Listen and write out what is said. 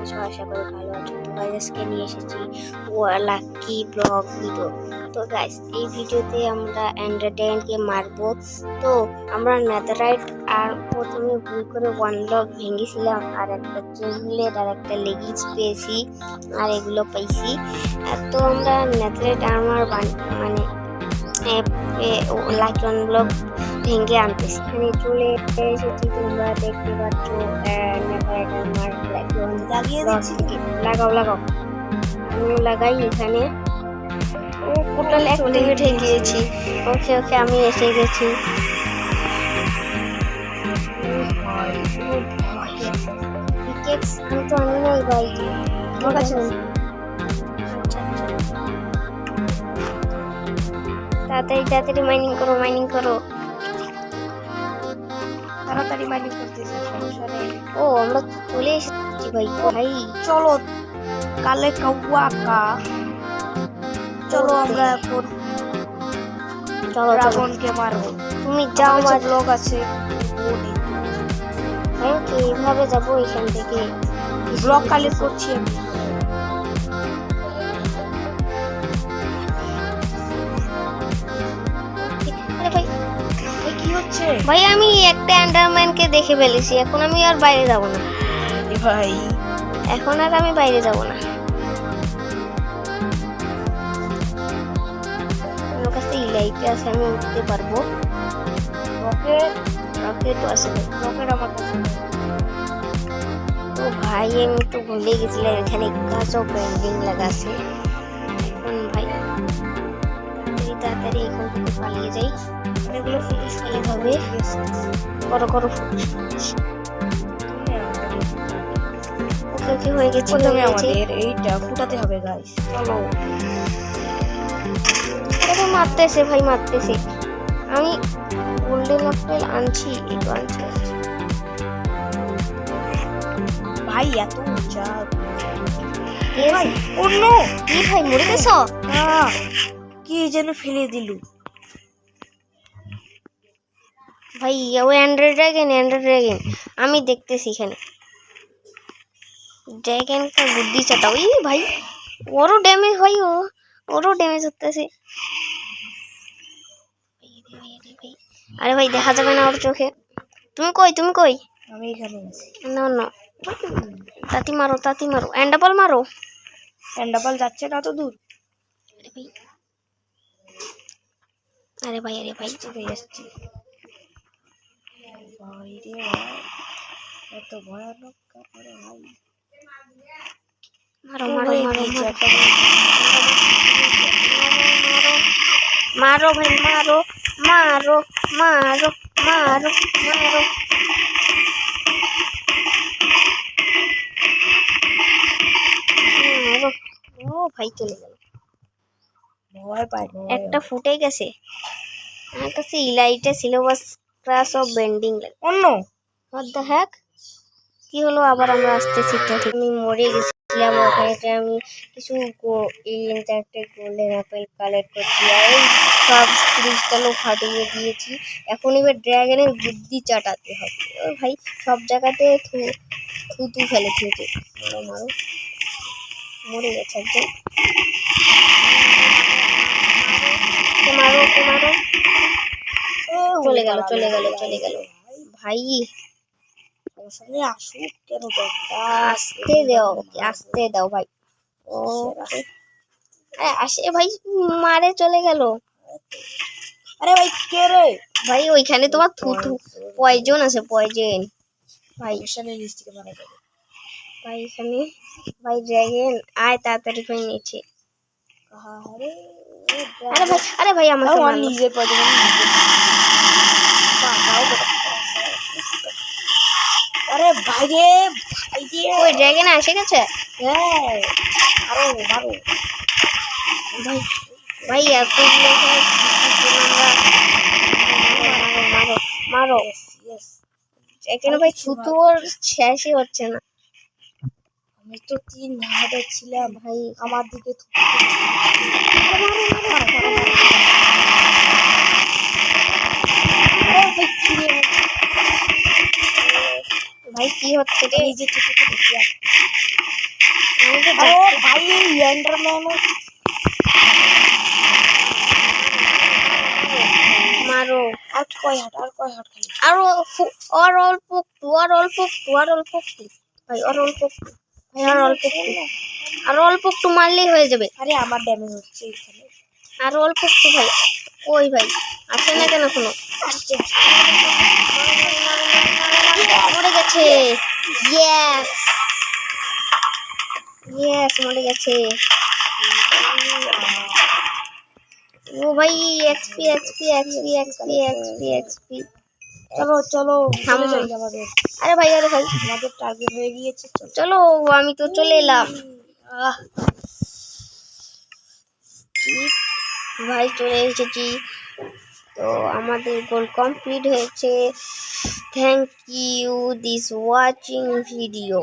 আছো? আশা করি ভালো আছো। তো গাইস আজকে নিয়ে এসেছি লাকি ব্লগ ভিডিও। তো গাইস এই ভিডিওতে আমরা এন্ডার ড্রাগনকে মারবো। তো আমরা নেদাররাইট আর প্রথমে ভুল করে ওয়ান ব্লক ভেঙেছিলাম, আর একটা চেনলেট আর একটা লেগিংস পেয়েছি, আর এগুলো পাইছি। তো আমরা নেদাররাইট আর্মার মানে লাকি ওয়ান ব্লক ভেঙে আনতেছি। এখানে চলে এসেছি, তোমরা দেখতে পাচ্ছ নেদাররাইট আর্মার লাকি ওয়ান লাগিয়ে দিচ্ছি। লাগাও আমি লাগাই এখানে। ও পোর্টাল অ্যাক্টিভেট হয়ে গিয়েছি। ওকে আমি এসে গেছি। পিকেক্স আমি তো আনি নাই ভাই। ঠিক আছে, তাড়াতাড়ি মাইনিং করো। তাড়াতাড়ি মাইনিং করতেছি, সমস্যা নেই। ও আমরা চলে এসেছি ভাই। চলো কালে কাউয়াকা, চলো আমরা এখন ড্রাগনকে মারবো। তুমি যাও, আমার ব্লগ আছে। এইভাবে যাবো এখান থেকে। ব্লগ কালেক্ট করছি আমি। কি হচ্ছে ভাই? আমি একটা এন্ডারম্যানকে দেখে ফেলেছি, এখন আমি আর বাইরে যাব না ভাই। এখন আর আমি বাইরে যাব না। আমার কাছে ইলাইট আছে, আমি উঠতে পারবো। রকেট আছে, রকেট আমার কাছে। ও ভাই আমি তো ভুলে গেছিলাম এখানে গাছও ব্র্যান্ডিং লাগা আছে। এখন ভাই তাড়াতাড়ি এখান থেকে পালিয়ে যাই। এগুলো ফুটিস এইভাবে করো ফুটিস। ওকে হয়ে গেছে। প্রথমে আমাদের এইটা ফুটাতে হবে গাইস। চলো। এটা মারতেছে ভাই, মারতেছে। আমি গোল্ডেন আপেল আনছি, ভাই এত উঁচা ভাই। অন্য কি ভাই মরে গেছ? কি যেন ফেলে দিলু ভাই। ও এন্ডার ড্রাগন আমি দেখতেছি এখানে। ড্রাগনটা বুদ্ধি চাটাও। এই ভাই ওরও ড্যামেজ ভাই, ওরও ড্যামেজ হতেছে। আরে ভাই দেখা যাবে না ওর চোখে। তুমি কই? আমি এখানে আছি। না তাতি মারো এন্ডাবল মারো। এন্ডাবল যাচ্ছে না তো দূর। আরে ভাই চলে এসেছি। ভাই রে এত ভয়ানক করে ভাই। মারো ভাই, মারো। ও ভাই চলে গেল। ভয় পাই একটা ফুটে গেছে। আমার কাছে ইলাইটে ছিল, বাস ক্রাশ অফ বেন্ডিং অন্য। What the heck? কি হলো? আবার আমরা আসতেছি। আমি মরে গেছিলাম ওখানে। আমি কিছু এই ইন্টারনেটে গোল্ডেন আপেল কালেক্ট করছি, আর এই সব ক্রিস্টালও ফাটিয়ে দিয়েছি। এখন এবার ড্রাগনের বুদ্ধি চাটাতে হবে। ও ভাই সব জায়গাতে থুতু ফেলেছি। মারো মরে গেছে একজন। মারো চলে গেল ভাই। আসুক কেন? আসতে দাও ভাই। ও আসে ভাই, মারে চলে গেল। আরে ভাই কে রে ভাই? ওইখানে তোমার থুতু পয়জন আছে, পয়জন ভাই। ভাই এখানে ভাই ড্রাগন আয় তাড়াতাড়ি করে নিচে। আরে ভাই আমাকে মারলো। নিজে পয়জন আরে ভাই রে ওই ড্রাগন এসে গেছে। হ্যাঁ মারো ভাই এত মারো। এখানে ভাই থুতু ওর শেষই হচ্ছে না। আমি তো 3 হাতে ছিলাম ভাই, আমার দিকে ভাই কি হচ্ছে রে? এই যে ভাই এন্ডারম্যান মারো আর কয় হাট খালি আরো আর অল্প একটু ভাই আর অল্প একটু আর অল্প একটু মারলেই হয়ে যাবে। আরে আমার ড্যামেজ হচ্ছে এখানে আর অল্প একটু ভাই। ওই ভাই আসে না কেন কোনো? মরে গেছে। ইয়েস মরে গেছে। ও ভাই এক্সপি চলো চলো থামো। চলে যাই আমাদের আরে ভাই আমাদের টার্গেট হয়ে গিয়েছে চলো আমি তো চলে এলাম। আহ ভাই চলে এসেছি। তো আমাদের গোল কমপ্লিট হয়েছে। Thank you this watching video.